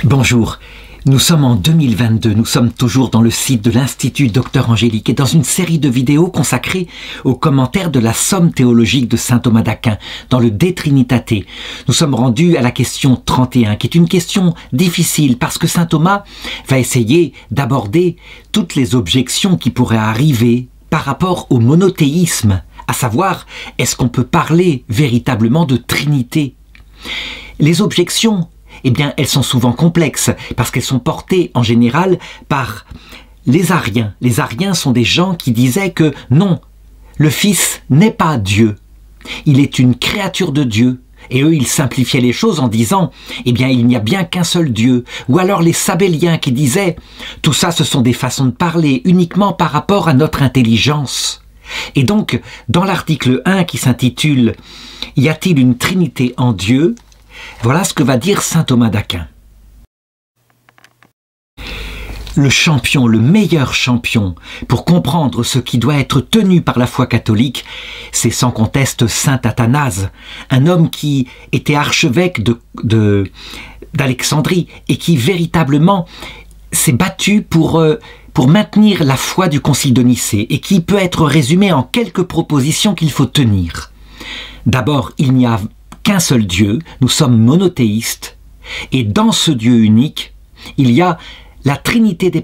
Bonjour, nous sommes en 2022, nous sommes toujours dans le site de l'Institut Docteur Angélique et dans une série de vidéos consacrées aux commentaires de la Somme théologique de saint Thomas d'Aquin dans le De Trinitate. Nous sommes rendus à la question 31 qui est une question difficile parce que saint Thomas va essayer d'aborder toutes les objections qui pourraient arriver par rapport au monothéisme, à savoir est-ce qu'on peut parler véritablement de Trinité. Les objections, eh bien, elles sont souvent complexes parce qu'elles sont portées en général par les Ariens. Les Ariens sont des gens qui disaient que non, le Fils n'est pas Dieu. Il est une créature de Dieu. Et eux, ils simplifiaient les choses en disant « Eh bien, il n'y a bien qu'un seul Dieu ». Ou alors les Sabéliens qui disaient « Tout ça, ce sont des façons de parler uniquement par rapport à notre intelligence ». Et donc, dans l'article 1 qui s'intitule « Y a-t-il une Trinité en Dieu ?» Voilà ce que va dire saint Thomas d'Aquin. Le champion, le meilleur champion, pour comprendre ce qui doit être tenu par la foi catholique, c'est sans conteste saint Athanase, un homme qui était archevêque d'Alexandrie et qui véritablement s'est battu pour maintenir la foi du Concile de Nicée et qui peut être résumé en quelques propositions qu'il faut tenir. D'abord, il n'y a qu'un seul Dieu, nous sommes monothéistes, et dans ce Dieu unique, il y a la Trinité des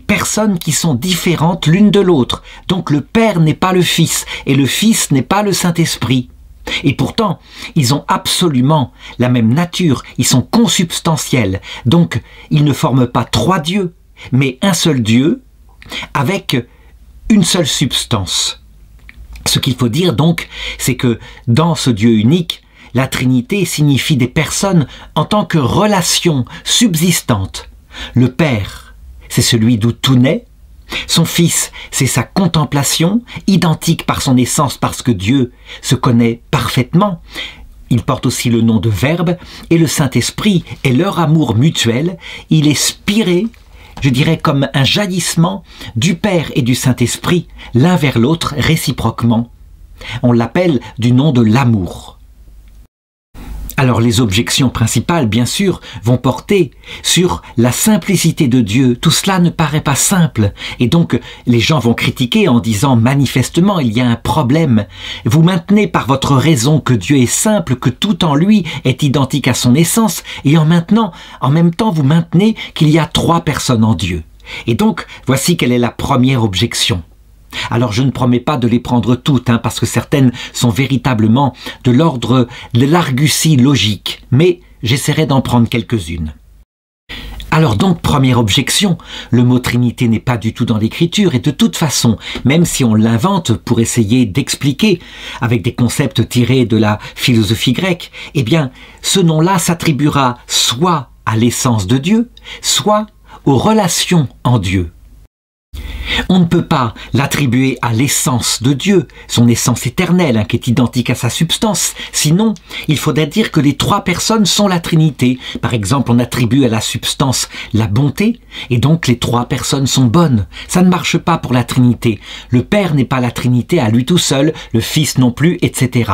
personnes qui sont différentes l'une de l'autre. Donc le Père n'est pas le Fils, et le Fils n'est pas le Saint-Esprit. Et pourtant, ils ont absolument la même nature, ils sont consubstantiels. Donc, ils ne forment pas trois dieux, mais un seul Dieu, avec une seule substance. Ce qu'il faut dire donc, c'est que dans ce Dieu unique, la Trinité signifie des personnes en tant que relation subsistante. Le Père, c'est celui d'où tout naît. Son Fils, c'est sa contemplation, identique par son essence parce que Dieu se connaît parfaitement. Il porte aussi le nom de Verbe, et le Saint-Esprit est leur amour mutuel. Il est spiré, je dirais comme un jaillissement du Père et du Saint-Esprit, l'un vers l'autre réciproquement. On l'appelle du nom de l'amour. Alors les objections principales, bien sûr, vont porter sur la simplicité de Dieu. Tout cela ne paraît pas simple. Et donc, les gens vont critiquer en disant manifestement, il y a un problème. Vous maintenez par votre raison que Dieu est simple, que tout en lui est identique à son essence, et en même temps, vous maintenez qu'il y a trois personnes en Dieu. Et donc, voici quelle est la première objection. Alors je ne promets pas de les prendre toutes, parce que certaines sont véritablement de l'ordre de l'argutie logique, mais j'essaierai d'en prendre quelques-unes. Alors donc, première objection, le mot Trinité n'est pas du tout dans l'Écriture, et de toute façon, même si on l'invente pour essayer d'expliquer avec des concepts tirés de la philosophie grecque, eh bien, ce nom-là s'attribuera soit à l'essence de Dieu, soit aux relations en Dieu. On ne peut pas l'attribuer à l'essence de Dieu, son essence éternelle, qui est identique à sa substance. Sinon, il faudrait dire que les trois personnes sont la Trinité. Par exemple, on attribue à la substance la bonté, et donc les trois personnes sont bonnes. Ça ne marche pas pour la Trinité. Le Père n'est pas la Trinité à lui tout seul, le Fils non plus, etc.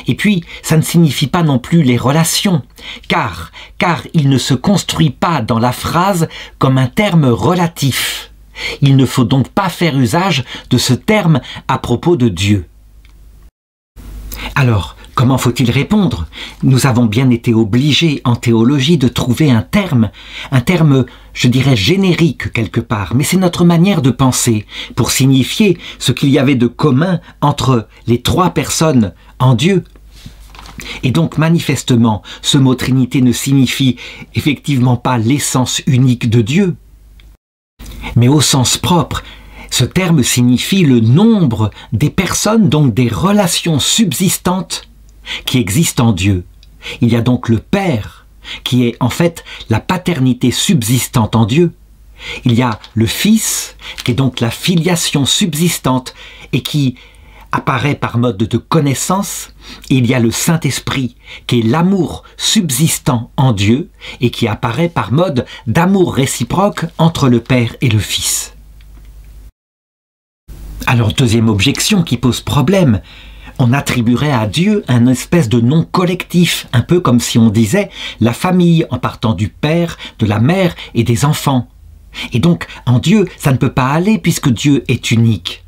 Et puis, ça ne signifie pas non plus les relations, car il ne se construit pas dans la phrase comme un terme relatif. Il ne faut donc pas faire usage de ce terme à propos de Dieu. Alors, comment faut-il répondre? Nous avons bien été obligés en théologie de trouver un terme, je dirais générique quelque part, mais c'est notre manière de penser, pour signifier ce qu'il y avait de commun entre les trois personnes en Dieu. Et donc manifestement, ce mot Trinité ne signifie effectivement pas l'essence unique de Dieu. Mais au sens propre, ce terme signifie le nombre des personnes, donc des relations subsistantes qui existent en Dieu. Il y a donc le Père, qui est en fait la paternité subsistante en Dieu. Il y a le Fils, qui est donc la filiation subsistante et qui apparaît par mode de connaissance. Et il y a le Saint-Esprit, qui est l'amour subsistant en Dieu et qui apparaît par mode d'amour réciproque entre le Père et le Fils. Alors, deuxième objection qui pose problème, on attribuerait à Dieu un espèce de nom collectif, un peu comme si on disait la famille en partant du père, de la mère et des enfants. Et donc, en Dieu, ça ne peut pas aller puisque Dieu est unique.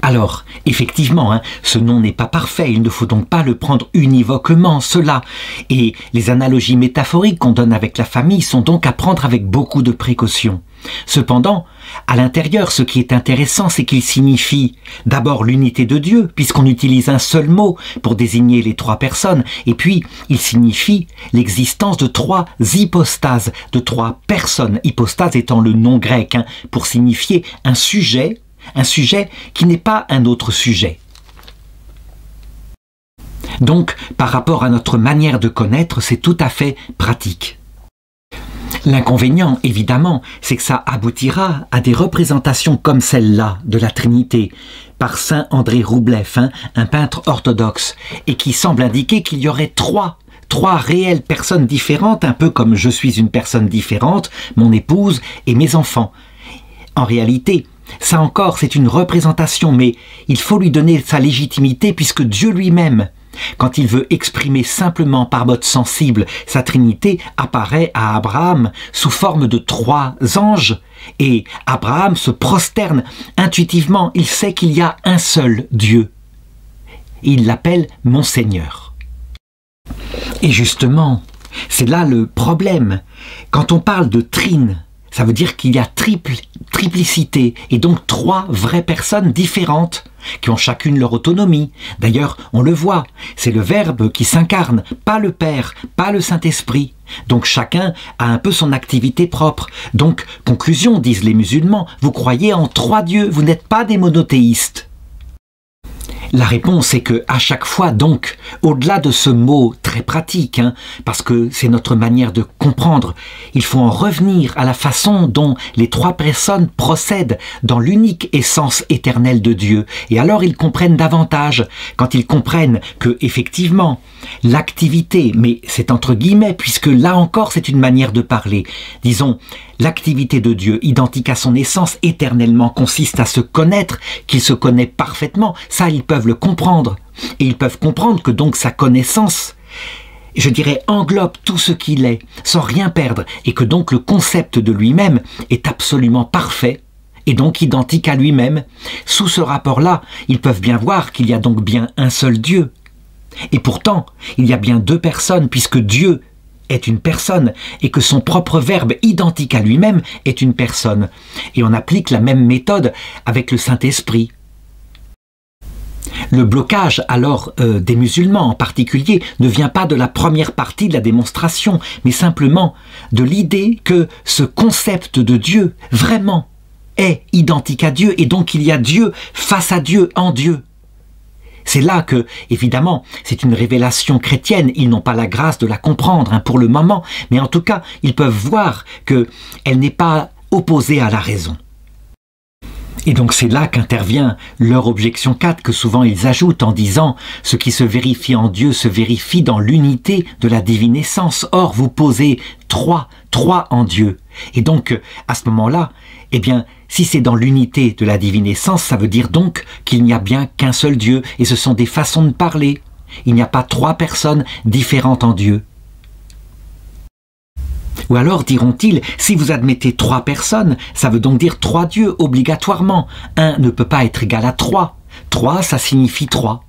Alors, effectivement, ce nom n'est pas parfait, il ne faut donc pas le prendre univoquement, cela. Et les analogies métaphoriques qu'on donne avec la famille sont donc à prendre avec beaucoup de précaution. Cependant, à l'intérieur, ce qui est intéressant, c'est qu'il signifie d'abord l'unité de Dieu, puisqu'on utilise un seul mot pour désigner les trois personnes, et puis il signifie l'existence de trois hypostases, de trois personnes, hypostase étant le nom grec, pour signifier un sujet qui n'est pas un autre sujet. Donc, par rapport à notre manière de connaître, c'est tout à fait pratique. L'inconvénient, évidemment, c'est que ça aboutira à des représentations comme celle-là de la Trinité, par saint André Roublev, un peintre orthodoxe, et qui semble indiquer qu'il y aurait trois réelles personnes différentes, un peu comme je suis une personne différente, mon épouse et mes enfants. En réalité, ça encore, c'est une représentation, mais il faut lui donner sa légitimité puisque Dieu lui-même, quand il veut exprimer simplement par mode sensible sa Trinité, apparaît à Abraham sous forme de trois anges et Abraham se prosterne intuitivement, il sait qu'il y a un seul Dieu. Il l'appelle mon Seigneur. Et justement, c'est là le problème. Quand on parle de trine, ça veut dire qu'il y a triplicité, et donc trois vraies personnes différentes, qui ont chacune leur autonomie. D'ailleurs, on le voit, c'est le Verbe qui s'incarne, pas le Père, pas le Saint-Esprit. Donc chacun a un peu son activité propre. Donc, conclusion, disent les musulmans, vous croyez en trois dieux, vous n'êtes pas des monothéistes. La réponse est que à chaque fois, donc, au-delà de ce mot très pratique, parce que c'est notre manière de comprendre, il faut en revenir à la façon dont les trois personnes procèdent dans l'unique essence éternelle de Dieu. Et alors ils comprennent davantage, quand ils comprennent que, effectivement, l'activité, mais c'est entre guillemets, puisque là encore c'est une manière de parler, disons, l'activité de Dieu, identique à son essence éternellement, consiste à se connaître, qu'il se connaît parfaitement. Ça, ils peuvent le comprendre. Et ils peuvent comprendre que donc sa connaissance, je dirais, englobe tout ce qu'il est, sans rien perdre, et que donc le concept de lui-même est absolument parfait, et donc identique à lui-même. Sous ce rapport-là, ils peuvent bien voir qu'il y a donc bien un seul Dieu. Et pourtant, il y a bien deux personnes, puisque Dieu est une personne et que son propre Verbe identique à lui-même est une personne. Et on applique la même méthode avec le Saint-Esprit. Le blocage alors des musulmans en particulier ne vient pas de la première partie de la démonstration, mais simplement de l'idée que ce concept de Dieu vraiment est identique à Dieu et donc il y a Dieu face à Dieu en Dieu. C'est là que, évidemment, c'est une révélation chrétienne, ils n'ont pas la grâce de la comprendre pour le moment, mais en tout cas, ils peuvent voir qu'elle n'est pas opposée à la raison. Et donc c'est là qu'intervient leur objection 4 que souvent ils ajoutent en disant « Ce qui se vérifie en Dieu se vérifie dans l'unité de la divine essence. Or, vous posez trois en Dieu. » Et donc, à ce moment-là, eh bien, si c'est dans l'unité de la divine essence, ça veut dire donc qu'il n'y a bien qu'un seul Dieu, et ce sont des façons de parler. Il n'y a pas trois personnes différentes en Dieu. Ou alors diront-ils, si vous admettez trois personnes, ça veut donc dire trois dieux obligatoirement. Un ne peut pas être égal à trois. Trois, ça signifie trois.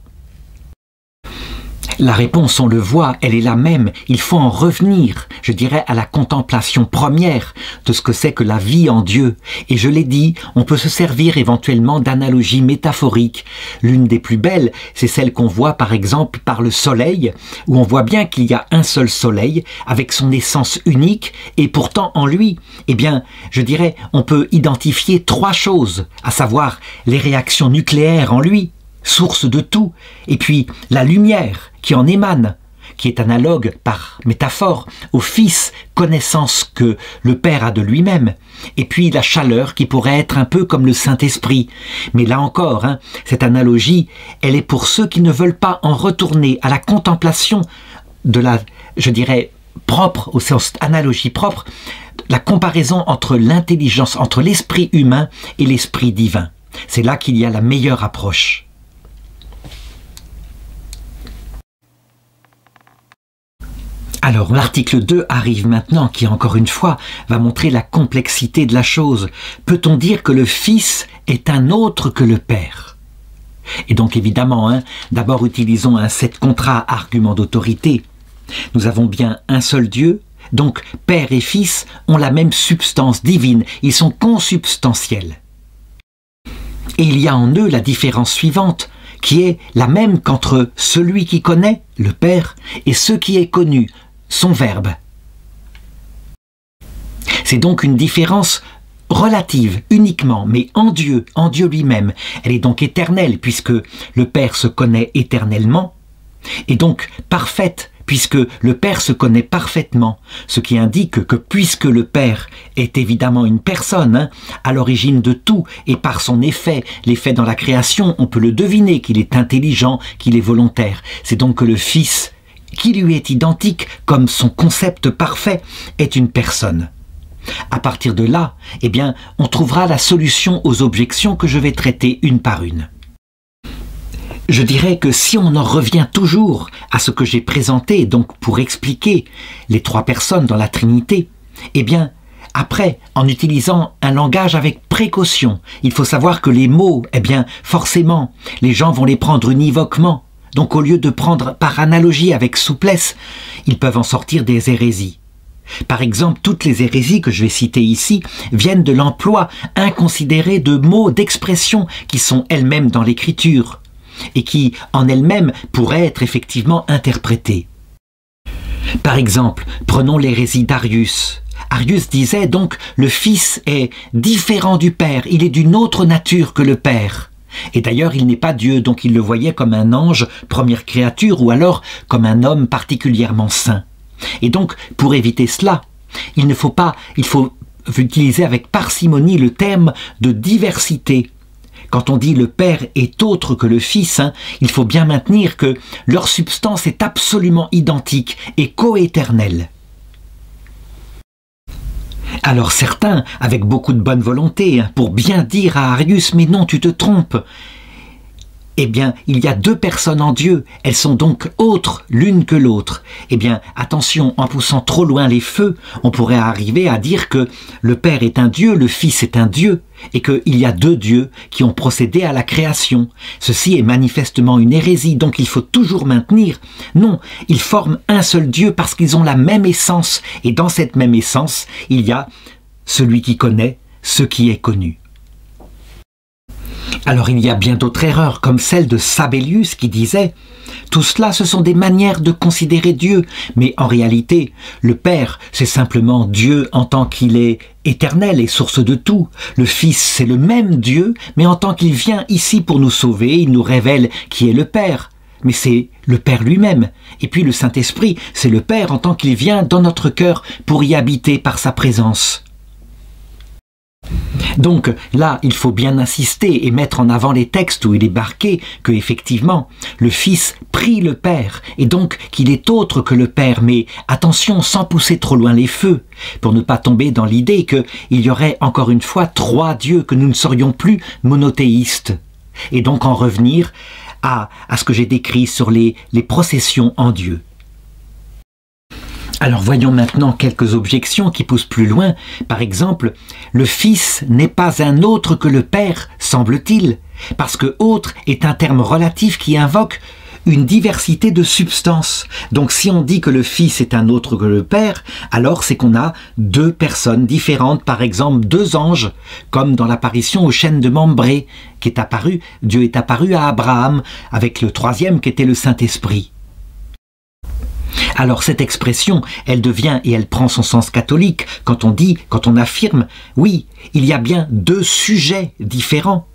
La réponse, on le voit, elle est la même. Il faut en revenir, je dirais, à la contemplation première de ce que c'est que la vie en Dieu. Et je l'ai dit, on peut se servir éventuellement d'analogies métaphoriques. L'une des plus belles, c'est celle qu'on voit par exemple par le soleil, où on voit bien qu'il y a un seul soleil, avec son essence unique, et pourtant en lui, eh bien, je dirais, on peut identifier trois choses, à savoir les réactions nucléaires en lui, source de tout, et puis la lumière qui en émane, qui est analogue par métaphore au Fils, connaissance que le Père a de lui-même, et puis la chaleur qui pourrait être un peu comme le Saint-Esprit. Mais là encore, cette analogie, elle est pour ceux qui ne veulent pas en retourner à la contemplation de la, je dirais, propre, au sens analogie propre, la comparaison entre l'intelligence, entre l'esprit humain et l'esprit divin. C'est là qu'il y a la meilleure approche. Alors l'article 2 arrive maintenant, qui encore une fois va montrer la complexité de la chose. Peut-on dire que le Fils est un autre que le Père? Et donc évidemment, d'abord utilisons un set contra argument d'autorité. Nous avons bien un seul Dieu, donc Père et Fils ont la même substance divine, ils sont consubstantiels. Et il y a en eux la différence suivante, qui est la même qu'entre celui qui connaît, le Père, et ce qui est connu, son Verbe. C'est donc une différence relative uniquement, mais en Dieu lui-même. Elle est donc éternelle, puisque le Père se connaît éternellement, et donc parfaite, puisque le Père se connaît parfaitement, ce qui indique que puisque le Père est évidemment une personne, à l'origine de tout, et par son effet, l'effet dans la création, on peut le deviner qu'il est intelligent, qu'il est volontaire. C'est donc que le Fils, qui lui est identique comme son concept parfait, est une personne. À partir de là, eh bien, on trouvera la solution aux objections que je vais traiter une par une. Je dirais que si on en revient toujours à ce que j'ai présenté, donc pour expliquer les trois personnes dans la Trinité, eh bien, après, en utilisant un langage avec précaution, il faut savoir que les mots, eh bien, forcément, les gens vont les prendre univoquement. Donc au lieu de prendre par analogie avec souplesse, ils peuvent en sortir des hérésies. Par exemple, toutes les hérésies que je vais citer ici viennent de l'emploi inconsidéré de mots, d'expressions qui sont elles-mêmes dans l'écriture et qui, en elles-mêmes, pourraient être effectivement interprétées. Par exemple, prenons l'hérésie d'Arius. Arius disait donc « le Fils est différent du Père, il est d'une autre nature que le Père ». Et d'ailleurs, il n'est pas Dieu, donc il le voyait comme un ange, première créature, ou alors comme un homme particulièrement saint. Et donc, pour éviter cela, il faut utiliser avec parcimonie le terme de diversité. Quand on dit le Père est autre que le Fils, il faut bien maintenir que leur substance est absolument identique et coéternelle. Alors certains, avec beaucoup de bonne volonté, pour bien dire à Arius « mais non, tu te trompes », eh bien, il y a deux personnes en Dieu, elles sont donc autres l'une que l'autre. Eh bien, attention, en poussant trop loin les feux, on pourrait arriver à dire que le Père est un Dieu, le Fils est un Dieu, et qu'il y a deux dieux qui ont procédé à la création. Ceci est manifestement une hérésie, donc il faut toujours maintenir. Non, ils forment un seul Dieu parce qu'ils ont la même essence, et dans cette même essence, il y a celui qui connaît, ce qui est connu. Alors il y a bien d'autres erreurs, comme celle de Sabellius qui disait « Tout cela, ce sont des manières de considérer Dieu, mais en réalité, le Père, c'est simplement Dieu en tant qu'il est éternel et source de tout. Le Fils, c'est le même Dieu, mais en tant qu'il vient ici pour nous sauver, il nous révèle qui est le Père. Mais c'est le Père lui-même. Et puis le Saint-Esprit, c'est le Père en tant qu'il vient dans notre cœur pour y habiter par sa présence. » Donc là, il faut bien insister et mettre en avant les textes où il est marqué que effectivement le Fils prie le Père et donc qu'il est autre que le Père, mais attention sans pousser trop loin les feux, pour ne pas tomber dans l'idée qu'il y aurait encore une fois trois dieux, que nous ne serions plus monothéistes, et donc en revenir à ce que j'ai décrit sur les processions en Dieu. Alors voyons maintenant quelques objections qui poussent plus loin. Par exemple, le Fils n'est pas un autre que le Père, semble-t-il, parce que « autre » est un terme relatif qui invoque une diversité de substances. Donc si on dit que le Fils est un autre que le Père, alors c'est qu'on a deux personnes différentes, par exemple deux anges, comme dans l'apparition au chêne de Mambré, qui est apparu, Dieu est apparu à Abraham, avec le troisième qui était le Saint-Esprit. Alors cette expression, elle devient et elle prend son sens catholique quand on affirme, oui, il y a bien deux sujets différents,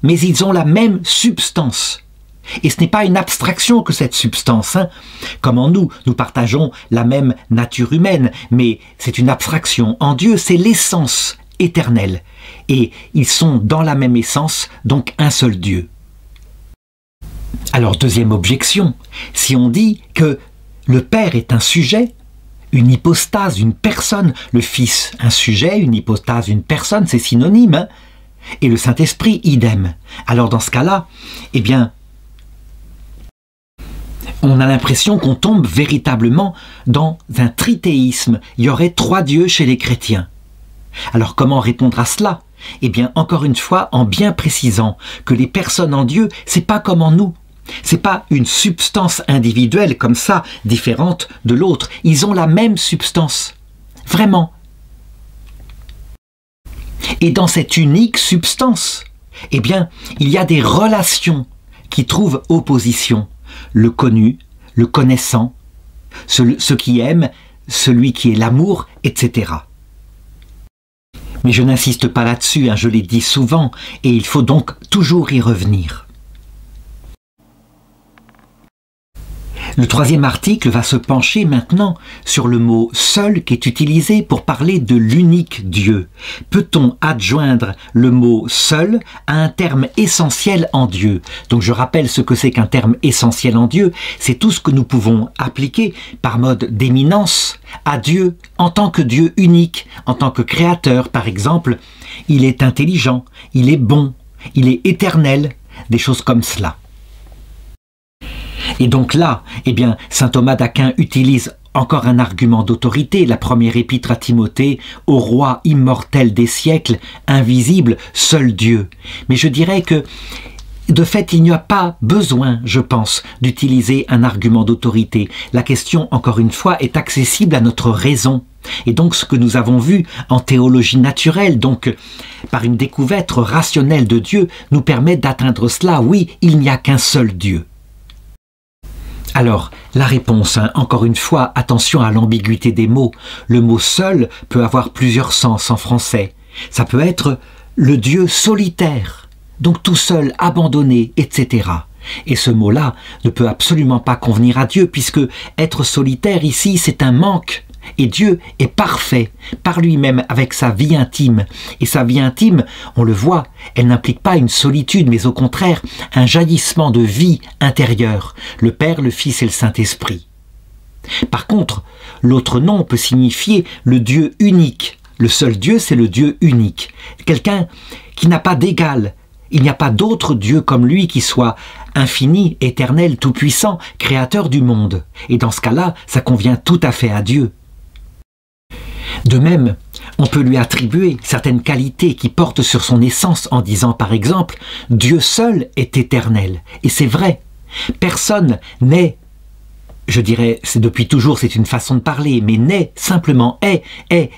mais ils ont la même substance. Et ce n'est pas une abstraction que cette substance, comme en nous partageons la même nature humaine, mais c'est une abstraction. En Dieu, c'est l'essence éternelle, et ils sont dans la même essence, donc un seul Dieu. Alors deuxième objection, si on dit que le Père est un sujet, une hypostase, une personne. Le Fils, un sujet, une hypostase, une personne, c'est synonyme. Hein? Et le Saint-Esprit, idem. Alors dans ce cas-là, eh bien, on a l'impression qu'on tombe véritablement dans un trithéisme. Il y aurait 3 dieux chez les chrétiens. Alors comment répondre à cela? Eh bien, encore une fois, en bien précisant que les personnes en Dieu, c'est pas comme en nous. C'est pas une substance individuelle comme ça, différente de l'autre. Ils ont la même substance. Vraiment. Et dans cette unique substance, eh bien, il y a des relations qui trouvent opposition. Le connu, le connaissant, ce qui aime, celui qui est l'amour, etc. Mais je n'insiste pas là-dessus, hein, je l'ai dit souvent, et il faut donc toujours y revenir. Le 3e article va se pencher maintenant sur le mot « seul » qui est utilisé pour parler de l'unique Dieu. Peut-on adjoindre le mot « seul » à un terme essentiel en Dieu? Donc je rappelle ce que c'est qu'un terme essentiel en Dieu, c'est tout ce que nous pouvons appliquer par mode d'éminence à Dieu en tant que Dieu unique, en tant que créateur. Par exemple, il est intelligent, il est bon, il est éternel, des choses comme cela. Et donc là, eh bien, saint Thomas d'Aquin utilise encore un argument d'autorité, la première épître à Timothée, au roi immortel des siècles, invisible, seul Dieu. Mais je dirais que, de fait, il n'y a pas besoin, je pense, d'utiliser un argument d'autorité. La question, encore une fois, est accessible à notre raison. Et donc ce que nous avons vu en théologie naturelle, donc par une découverte rationnelle de Dieu, nous permet d'atteindre cela. Oui, il n'y a qu'un seul Dieu. Alors, la réponse, hein, encore une fois, attention à l'ambiguïté des mots. Le mot « seul » peut avoir plusieurs sens en français. Ça peut être le Dieu solitaire, donc tout seul, abandonné, etc. Et ce mot-là ne peut absolument pas convenir à Dieu, puisque être solitaire ici, c'est un manque. Et Dieu est parfait par lui-même avec sa vie intime. Et sa vie intime, on le voit, elle n'implique pas une solitude, mais au contraire un jaillissement de vie intérieure. Le Père, le Fils et le Saint-Esprit. Par contre, l'autre nom peut signifier le Dieu unique. Le seul Dieu, c'est le Dieu unique. Quelqu'un qui n'a pas d'égal. Il n'y a pas d'autre Dieu comme lui qui soit infini, éternel, tout-puissant, créateur du monde. Et dans ce cas-là, ça convient tout à fait à Dieu. De même, on peut lui attribuer certaines qualités qui portent sur son essence en disant par exemple « Dieu seul est éternel ». Et c'est vrai, personne n'est, je dirais, c'est depuis toujours, c'est une façon de parler, mais n'est, simplement est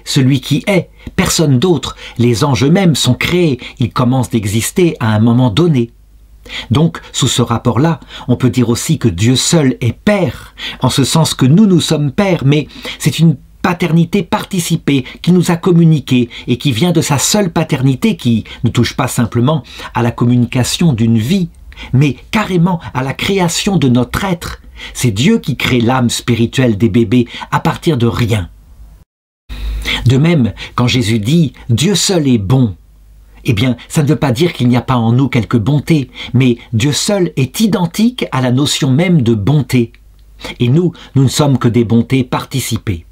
celui qui est, personne d'autre. Les anges eux-mêmes sont créés, ils commencent d'exister à un moment donné. Donc, sous ce rapport-là, on peut dire aussi que Dieu seul est Père, en ce sens que nous sommes Pères, mais c'est une paternité participée qui nous a communiqué et qui vient de sa seule paternité qui ne touche pas simplement à la communication d'une vie, mais carrément à la création de notre être. C'est Dieu qui crée l'âme spirituelle des bébés à partir de rien. De même, quand Jésus dit « Dieu seul est bon », eh bien, ça ne veut pas dire qu'il n'y a pas en nous quelque bonté, mais Dieu seul est identique à la notion même de bonté. Et nous ne sommes que des bontés participées.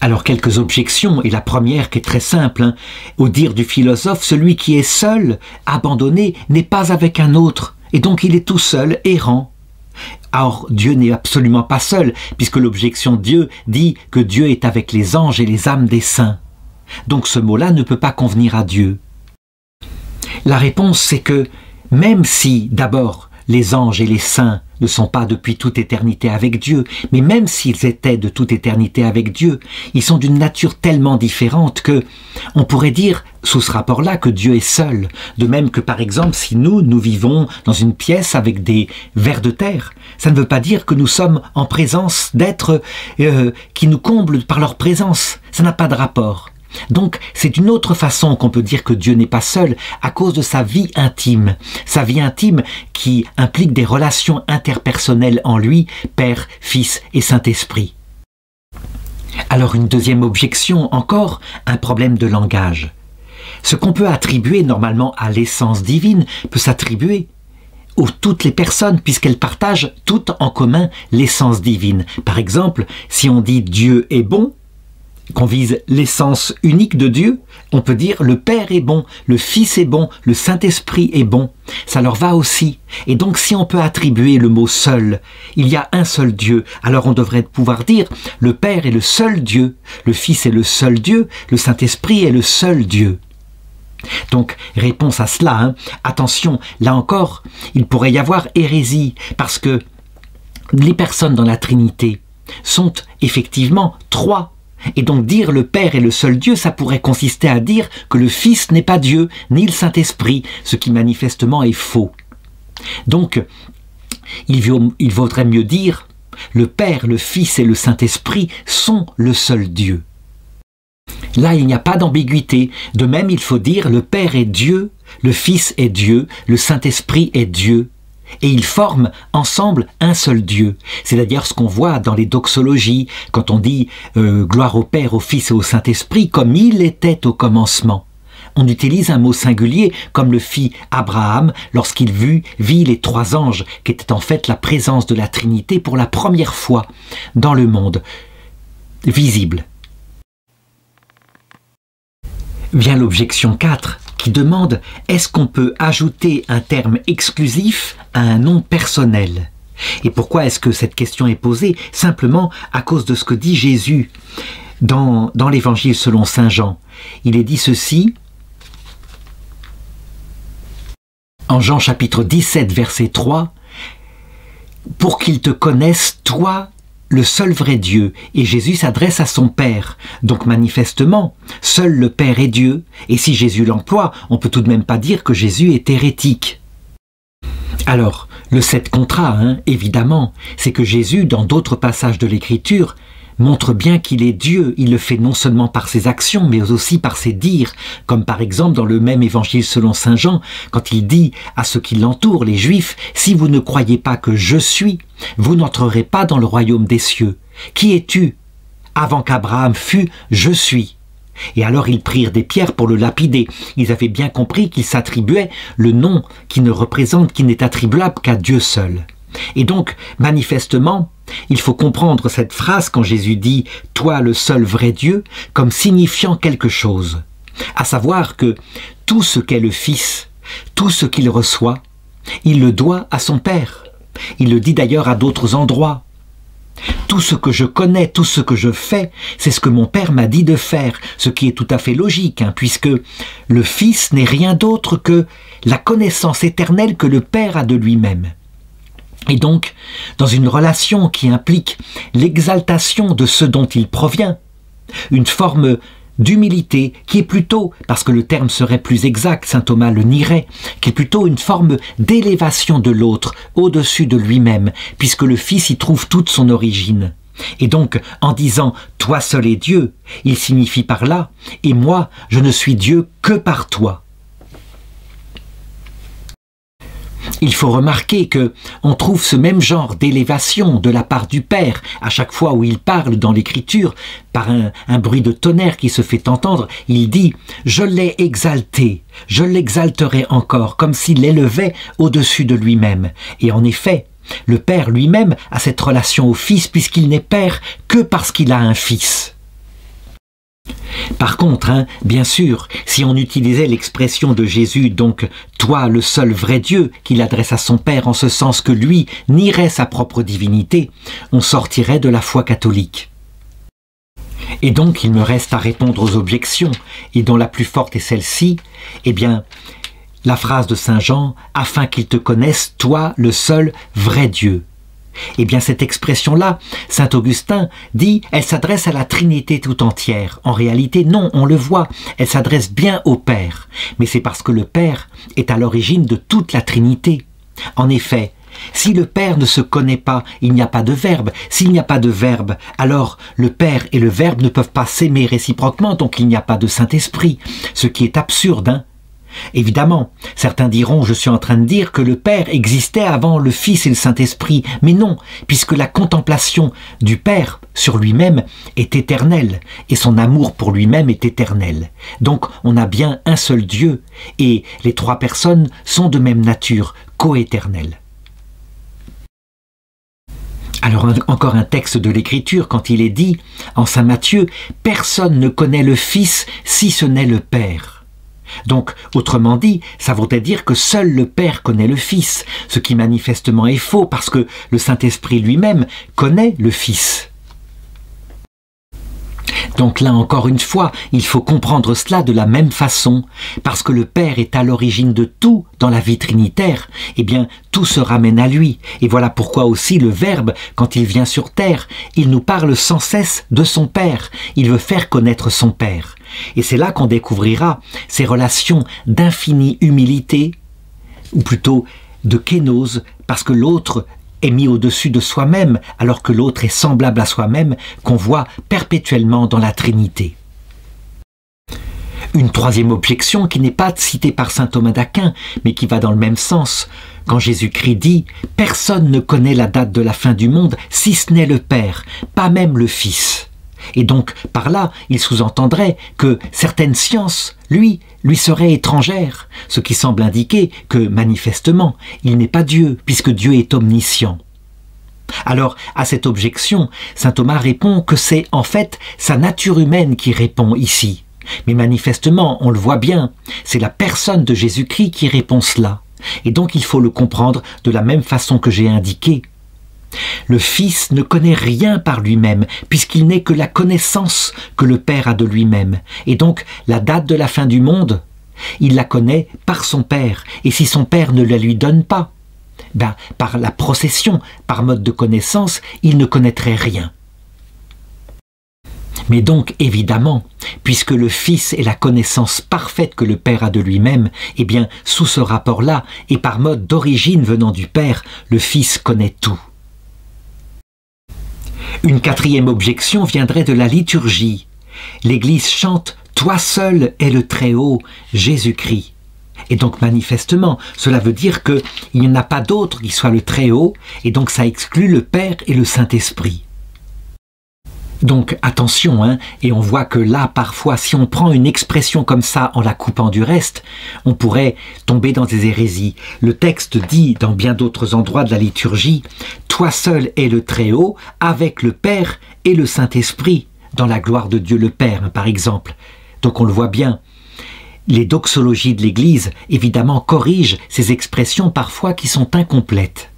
Alors quelques objections, et la première qui est très simple, hein, au dire du philosophe, celui qui est seul, abandonné, n'est pas avec un autre, et donc il est tout seul, errant. Or, Dieu n'est absolument pas seul, puisque l'objection Dieu dit que Dieu est avec les anges et les âmes des saints. Donc ce mot-là ne peut pas convenir à Dieu. La réponse, c'est que, même si, d'abord, les anges et les saints ne sont pas depuis toute éternité avec Dieu, mais même s'ils étaient de toute éternité avec Dieu, ils sont d'une nature tellement différente que on pourrait dire, sous ce rapport-là, que Dieu est seul. De même que, par exemple, si nous vivons dans une pièce avec des vers de terre, ça ne veut pas dire que nous sommes en présence d'êtres qui nous comblent par leur présence. Ça n'a pas de rapport. Donc, c'est une autre façon qu'on peut dire que Dieu n'est pas seul à cause de sa vie intime qui implique des relations interpersonnelles en lui, Père, Fils et Saint-Esprit. Alors une deuxième objection, encore un problème de langage. Ce qu'on peut attribuer normalement à l'essence divine peut s'attribuer aux toutes les personnes, puisqu'elles partagent toutes en commun l'essence divine. Par exemple, si on dit Dieu est bon, qu'on vise l'essence unique de Dieu, on peut dire le Père est bon, le Fils est bon, le Saint-Esprit est bon. Ça leur va aussi. Et donc si on peut attribuer le mot seul, il y a un seul Dieu, alors on devrait pouvoir dire le Père est le seul Dieu, le Fils est le seul Dieu, le Saint-Esprit est le seul Dieu. Donc, réponse à cela, hein. Attention, là encore, il pourrait y avoir hérésie, parce que les personnes dans la Trinité sont effectivement trois. Et donc dire le Père est le seul Dieu, ça pourrait consister à dire que le Fils n'est pas Dieu, ni le Saint-Esprit, ce qui manifestement est faux. Donc, il vaudrait mieux dire le Père, le Fils et le Saint-Esprit sont le seul Dieu. Là, il n'y a pas d'ambiguïté. De même, il faut dire le Père est Dieu, le Fils est Dieu, le Saint-Esprit est Dieu. Et ils forment ensemble un seul Dieu. C'est d'ailleurs ce qu'on voit dans les doxologies, quand on dit gloire au Père, au Fils et au Saint-Esprit, comme il était au commencement. On utilise un mot singulier, comme le fit Abraham lorsqu'il vit les trois anges, qui étaient en fait la présence de la Trinité pour la première fois dans le monde visible. Vient l'objection 4, qui demande est-ce qu'on peut ajouter un terme exclusif à un nom personnel? Et pourquoi est-ce que cette question est posée? Simplement à cause de ce que dit Jésus dans l'évangile selon saint Jean. Il est dit ceci en Jean chapitre 17 verset 3, pour qu'ils te connaissent, toi, le seul vrai Dieu. Et Jésus s'adresse à son Père. Donc manifestement, seul le Père est Dieu. Et si Jésus l'emploie, on peut tout de même pas dire que Jésus est hérétique. Alors, le 7 contrat, évidemment, c'est que Jésus, dans d'autres passages de l'Écriture, montre bien qu'il est Dieu. Il le fait non seulement par ses actions, mais aussi par ses dires, comme par exemple dans le même évangile selon saint Jean, quand il dit à ceux qui l'entourent, les Juifs, « Si vous ne croyez pas que je suis, vous n'entrerez pas dans le royaume des cieux. Qui es-tu? Avant qu'Abraham fût, je suis. » Et alors ils prirent des pierres pour le lapider. Ils avaient bien compris qu'il s'attribuait le nom qui n'est attribuable qu'à Dieu seul. Et donc, manifestement, il faut comprendre cette phrase quand Jésus dit « Toi le seul vrai Dieu » comme signifiant quelque chose. À savoir que tout ce qu'est le Fils, tout ce qu'il reçoit, il le doit à son Père. Il le dit d'ailleurs à d'autres endroits. Tout ce que je connais, tout ce que je fais, c'est ce que mon Père m'a dit de faire, ce qui est tout à fait logique, puisque le Fils n'est rien d'autre que la connaissance éternelle que le Père a de lui-même. Et donc, dans une relation qui implique l'exaltation de ce dont il provient, une forme d'humilité qui est plutôt, parce que le terme serait plus exact, saint Thomas le nierait, qui est plutôt une forme d'élévation de l'autre au-dessus de lui-même, puisque le Fils y trouve toute son origine. Et donc, en disant « toi seul est Dieu », il signifie par là « et moi, je ne suis Dieu que par toi ». Il faut remarquer que on trouve ce même genre d'élévation de la part du Père à chaque fois où il parle dans l'Écriture, par un bruit de tonnerre qui se fait entendre, il dit « Je l'ai exalté, je l'exalterai encore », comme s'il l'élevait au-dessus de lui-même. Et en effet, le Père lui-même a cette relation au Fils puisqu'il n'est Père que parce qu'il a un Fils. Par contre, bien sûr, si on utilisait l'expression de Jésus, donc « toi le seul vrai Dieu » qu'il adresse à son Père en ce sens que lui nierait sa propre divinité, on sortirait de la foi catholique. Et donc il me reste à répondre aux objections, et dont la plus forte est celle-ci, eh bien, la phrase de saint Jean « afin qu'ils te connaissent, toi le seul vrai Dieu ». Eh bien cette expression-là, saint Augustin dit, elle s'adresse à la Trinité tout entière. En réalité, non, on le voit, elle s'adresse bien au Père. Mais c'est parce que le Père est à l'origine de toute la Trinité. En effet, si le Père ne se connaît pas, il n'y a pas de Verbe. S'il n'y a pas de Verbe, alors le Père et le Verbe ne peuvent pas s'aimer réciproquement, donc il n'y a pas de Saint-Esprit. Ce qui est absurde, Évidemment, certains diront, je suis en train de dire que le Père existait avant le Fils et le Saint-Esprit, mais non, puisque la contemplation du Père sur lui-même est éternelle, et son amour pour lui-même est éternel. Donc on a bien un seul Dieu, et les trois personnes sont de même nature, coéternelles. Alors encore un texte de l'Écriture, quand il est dit, en Saint Matthieu, « Personne ne connaît le Fils si ce n'est le Père ». Donc, autrement dit, ça voudrait dire que seul le Père connaît le Fils, ce qui manifestement est faux parce que le Saint-Esprit lui-même connaît le Fils. Donc là, encore une fois, il faut comprendre cela de la même façon, parce que le Père est à l'origine de tout dans la vie trinitaire, eh bien, tout se ramène à lui. Et voilà pourquoi aussi le Verbe, quand il vient sur terre, il nous parle sans cesse de son Père. Il veut faire connaître son Père. Et c'est là qu'on découvrira ces relations d'infinie humilité, ou plutôt de kénose, parce que l'autre est mis au-dessus de soi-même, alors que l'autre est semblable à soi-même, qu'on voit perpétuellement dans la Trinité. Une troisième objection qui n'est pas citée par saint Thomas d'Aquin, mais qui va dans le même sens, quand Jésus-Christ dit « Personne ne connaît la date de la fin du monde, si ce n'est le Père, pas même le Fils ». Et donc, par là, il sous-entendrait que certaines sciences, lui seraient étrangères, ce qui semble indiquer que, manifestement, il n'est pas Dieu, puisque Dieu est omniscient. Alors, à cette objection, saint Thomas répond que c'est en fait sa nature humaine qui répond ici. Mais manifestement, on le voit bien, c'est la personne de Jésus-Christ qui répond cela. Et donc il faut le comprendre de la même façon que j'ai indiqué. Le Fils ne connaît rien par lui-même, puisqu'il n'est que la connaissance que le Père a de lui-même. Et donc, la date de la fin du monde, il la connaît par son Père. Et si son Père ne la lui donne pas, par la procession, par mode de connaissance, il ne connaîtrait rien. Mais donc, évidemment, puisque le Fils est la connaissance parfaite que le Père a de lui-même, eh bien, sous ce rapport-là, et par mode d'origine venant du Père, le Fils connaît tout. Une quatrième objection viendrait de la liturgie. L'Église chante « Toi seul est le Très-Haut, Jésus-Christ ». Et donc manifestement, cela veut dire qu'il n'y en a pas d'autre qui soit le Très-Haut, et donc ça exclut le Père et le Saint-Esprit. Donc attention, et on voit que là, parfois, si on prend une expression comme ça en la coupant du reste, on pourrait tomber dans des hérésies. Le texte dit, dans bien d'autres endroits de la liturgie, « Toi seul est le Très-Haut, avec le Père et le Saint-Esprit », dans la gloire de Dieu le Père, par exemple. Donc on le voit bien. Les doxologies de l'Église, évidemment, corrigent ces expressions parfois qui sont incomplètes.